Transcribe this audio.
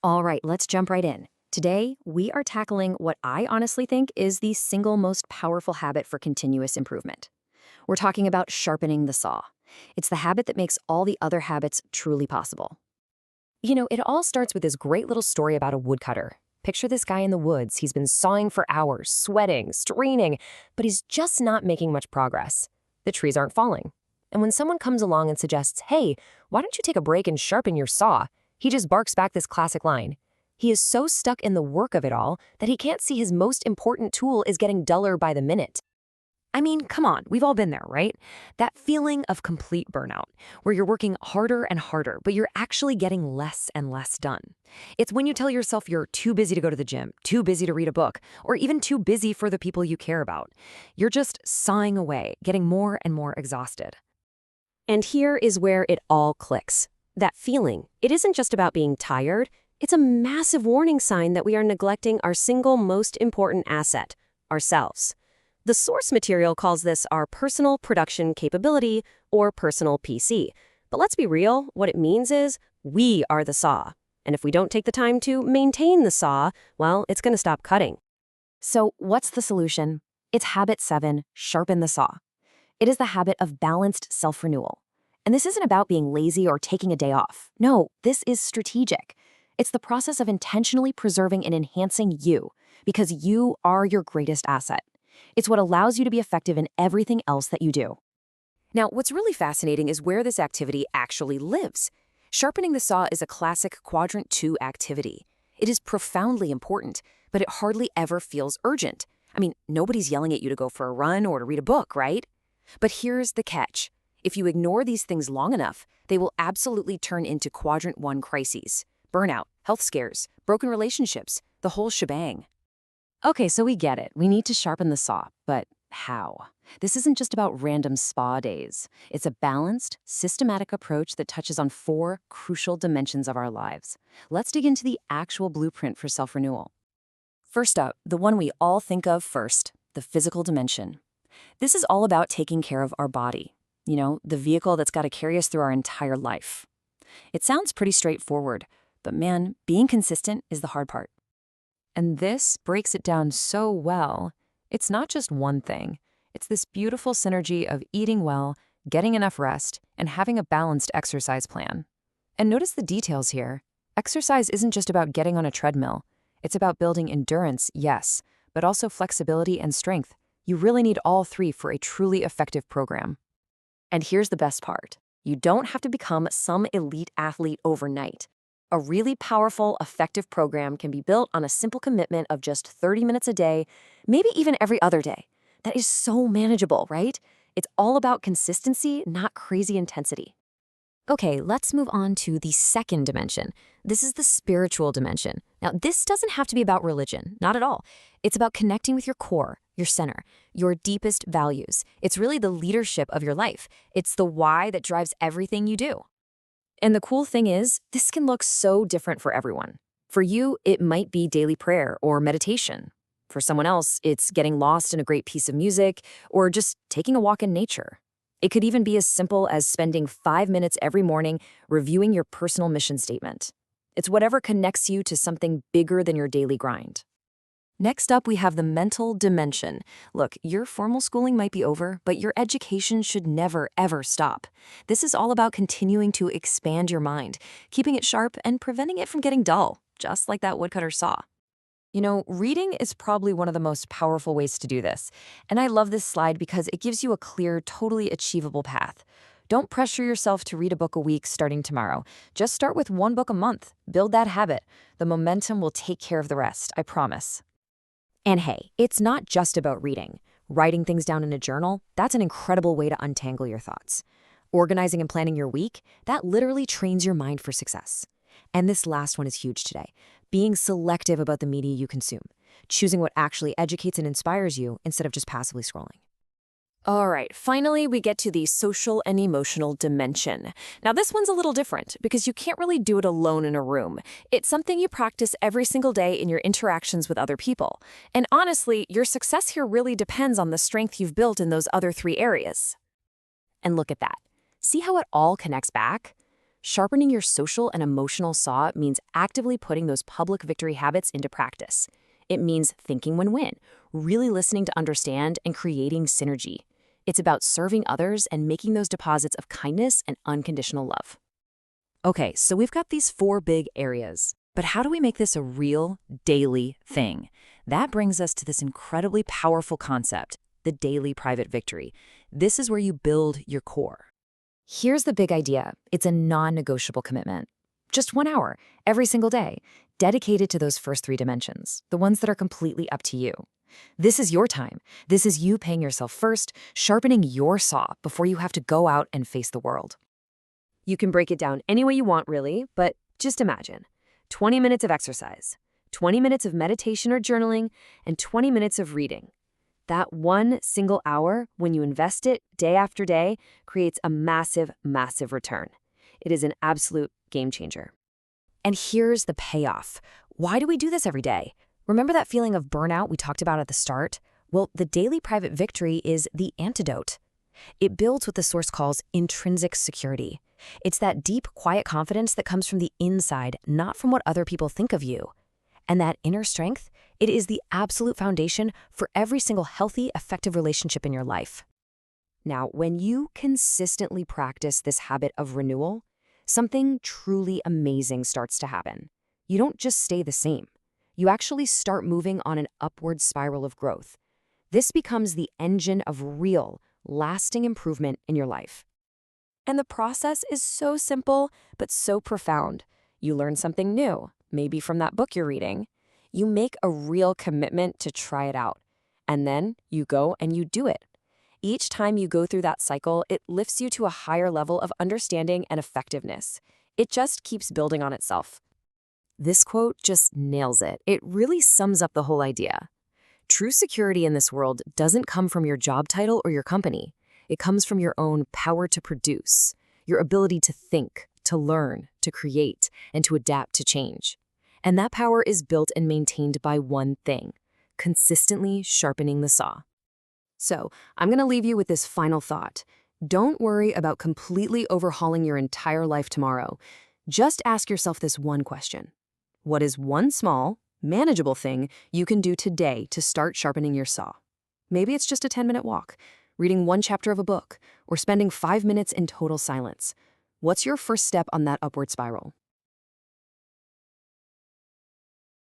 All right, let's jump right in. Today, we are tackling what I honestly think is the single most powerful habit for continuous improvement. We're talking about sharpening the saw. It's the habit that makes all the other habits truly possible. It all starts with this great little story about a woodcutter. Picture this guy in the woods. He's been sawing for hours, sweating, straining, but he's just not making much progress. The trees aren't falling. And when someone comes along and suggests, hey, why don't you take a break and sharpen your saw? He just barks back this classic line. He is so stuck in the work of it all that he can't see his most important tool is getting duller by the minute. I mean, come on, we've all been there, right? That feeling of complete burnout, where you're working harder and harder, but you're actually getting less and less done. It's when you tell yourself you're too busy to go to the gym, too busy to read a book, or even too busy for the people you care about. You're just sawing away, getting more and more exhausted. And here is where it all clicks. That feeling, it isn't just about being tired, it's a massive warning sign that we are neglecting our single most important asset, ourselves. The source material calls this our personal production capability, or personal PC. But let's be real, what it means is we are the saw. And if we don't take the time to maintain the saw, well, it's going to stop cutting. So what's the solution? It's habit 7, sharpen the saw. It is the habit of balanced self-renewal. And this isn't about being lazy or taking a day off. No, this is strategic. It's the process of intentionally preserving and enhancing you, because you are your greatest asset. It's what allows you to be effective in everything else that you do. Now, what's really fascinating is where this activity actually lives. Sharpening the saw is a classic quadrant 2 activity. It is profoundly important, but it hardly ever feels urgent. I mean, nobody's yelling at you to go for a run or to read a book, right? But here's the catch. If you ignore these things long enough, they will absolutely turn into quadrant 1 crises. Burnout, health scares, broken relationships, the whole shebang. Okay, so we get it. We need to sharpen the saw, but how? This isn't just about random spa days. It's a balanced, systematic approach that touches on 4 crucial dimensions of our lives. Let's dig into the actual blueprint for self-renewal. First up, the one we all think of first, the physical dimension. This is all about taking care of our body. The vehicle that's got to carry us through our entire life. It sounds pretty straightforward, but man, being consistent is the hard part. And this breaks it down so well. It's not just one thing. It's this beautiful synergy of eating well, getting enough rest, and having a balanced exercise plan. And notice the details here. Exercise isn't just about getting on a treadmill. It's about building endurance, yes, but also flexibility and strength. You really need all 3 for a truly effective program. And here's the best part. You don't have to become some elite athlete overnight. A really powerful, effective program can be built on a simple commitment of just 30 minutes a day, maybe even every other day. That is so manageable, right? It's all about consistency, not crazy intensity. Okay, let's move on to the second dimension. This is the spiritual dimension. Now, this doesn't have to be about religion, not at all. It's about connecting with your core, your center, your deepest values. It's really the leadership of your life. It's the why that drives everything you do. And the cool thing is, this can look so different for everyone. For you, it might be daily prayer or meditation. For someone else, it's getting lost in a great piece of music or just taking a walk in nature. It could even be as simple as spending 5 minutes every morning reviewing your personal mission statement. It's whatever connects you to something bigger than your daily grind. Next up, we have the mental dimension. Look, your formal schooling might be over, but your education should never, ever stop. This is all about continuing to expand your mind, keeping it sharp and preventing it from getting dull, just like that woodcutter saw. Reading is probably one of the most powerful ways to do this. And I love this slide because it gives you a clear, totally achievable path. Don't pressure yourself to read a book a week starting tomorrow. Just start with 1 book a month. Build that habit. The momentum will take care of the rest, I promise. And hey, it's not just about reading. Writing things down in a journal, that's an incredible way to untangle your thoughts. Organizing and planning your week, that literally trains your mind for success. And this last one is huge today. Being selective about the media you consume. Choosing what actually educates and inspires you instead of just passively scrolling. All right, finally, we get to the social and emotional dimension. Now, this one's a little different because you can't really do it alone in a room. It's something you practice every single day in your interactions with other people. And honestly, your success here really depends on the strength you've built in those other 3 areas. And look at that. See how it all connects back? Sharpening your social and emotional saw means actively putting those public victory habits into practice. It means thinking win-win, really listening to understand, and creating synergy. It's about serving others and making those deposits of kindness and unconditional love. Okay, so we've got these 4 big areas. But how do we make this a real, daily thing? That brings us to this incredibly powerful concept, the daily private victory. This is where you build your core. Here's the big idea. It's a non-negotiable commitment. Just 1 hour, every single day, dedicated to those first 3 dimensions, the ones that are completely up to you. This is your time. This is you paying yourself first, sharpening your saw before you have to go out and face the world. You can break it down any way you want, really, but just imagine 20 minutes of exercise, 20 minutes of meditation or journaling, and 20 minutes of reading. That one single hour, when you invest it day after day, creates a massive, massive return. It is an absolute game changer. And here's the payoff. Why do we do this every day? Remember that feeling of burnout we talked about at the start? Well, the daily private victory is the antidote. It builds what the source calls intrinsic security. It's that deep, quiet confidence that comes from the inside, not from what other people think of you. And that inner strength, it is the absolute foundation for every single healthy, effective relationship in your life. Now, when you consistently practice this habit of renewal, something truly amazing starts to happen. You don't just stay the same. You actually start moving on an upward spiral of growth. This becomes the engine of real, lasting improvement in your life. And the process is so simple, but so profound. You learn something new, maybe from that book you're reading. You make a real commitment to try it out. And then you go and you do it. Each time you go through that cycle, it lifts you to a higher level of understanding and effectiveness. It just keeps building on itself. This quote just nails it. It really sums up the whole idea. True security in this world doesn't come from your job title or your company. It comes from your own power to produce, your ability to think, to learn, to create, and to adapt to change. And that power is built and maintained by one thing: consistently sharpening the saw. So, I'm going to leave you with this final thought. Don't worry about completely overhauling your entire life tomorrow. Just ask yourself this one question. What is one small, manageable thing you can do today to start sharpening your saw? Maybe it's just a 10-minute walk, reading 1 chapter of a book, or spending 5 minutes in total silence. What's your first step on that upward spiral?